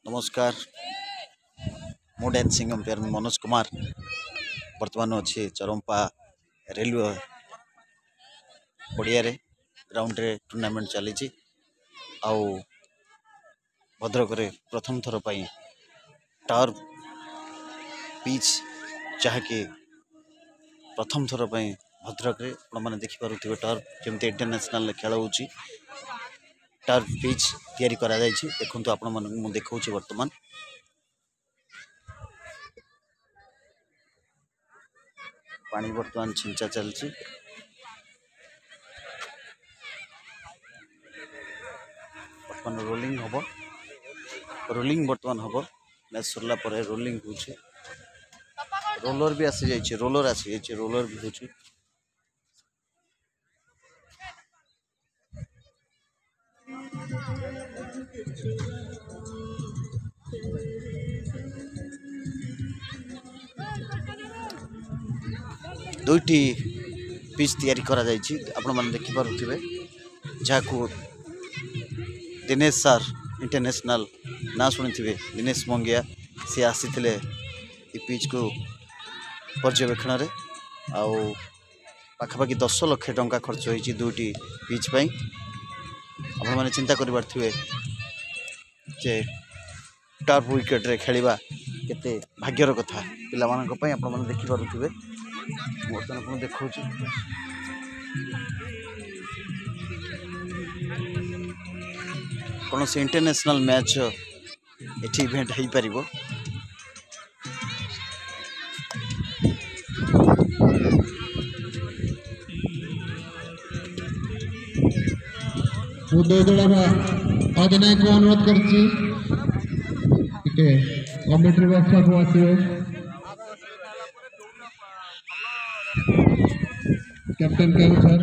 नमस्कार मु dancing umpire Manoj Kumar वर्तमान अच्छे चरंपा रेलवे पड़िया ग्राउंड रे टूर्नामेंट चली आउ भद्रक रे प्रथम थर पर टर्फ पिच जहाँकि प्रथम थर पर भद्रक रे मैंने देखिपे टर्फ जमी इंटरनेशनल खेल हो टर्फ पिच तैयारी करा देखु आपण मन देखा वर्तमान पानी वर्तमान छिंचा चलची वर्तमान रोलिंग वर्तमान हम मैच सरला पर रोलिंग होची रोलर भी आसी जाइए रोलर भी होची दुईटी पिच तैयारी करा जाइए आपण मैंने देखिपे जहाँ दिनेश सार इंटरनेशनल ना शुणी थे दिनेश मंगिया सी आसी पिच को पर्यवेक्षण रे आउ पाखापाखि 10 लाख टंका खर्च होती दुईटी पिच पाई आपण मैंने चिंता करें जे टर्फ विकेट रे खेलिबा केते भाग्यर कथा पिला मानक पई आपण मैंने देखि पारुथिबे बर्तमान आपण देखौची कौन से इंटरनेशनल मैच एठी इवेंट हो पारिबो अधिनायक को अनुरोध करछि कमेंट्री बॉक्स को आसिबे कैप्टन केउसर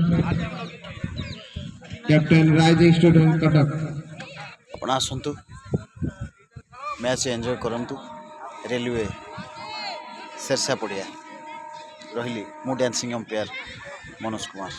कैप्टन राइजिंग स्टूडेंट कटक आपण आसंतु मैच एंजॉय करंतु रेलवे शेरसा पड़िया रही मु डांसिंग अंपायर मनोज कुमार।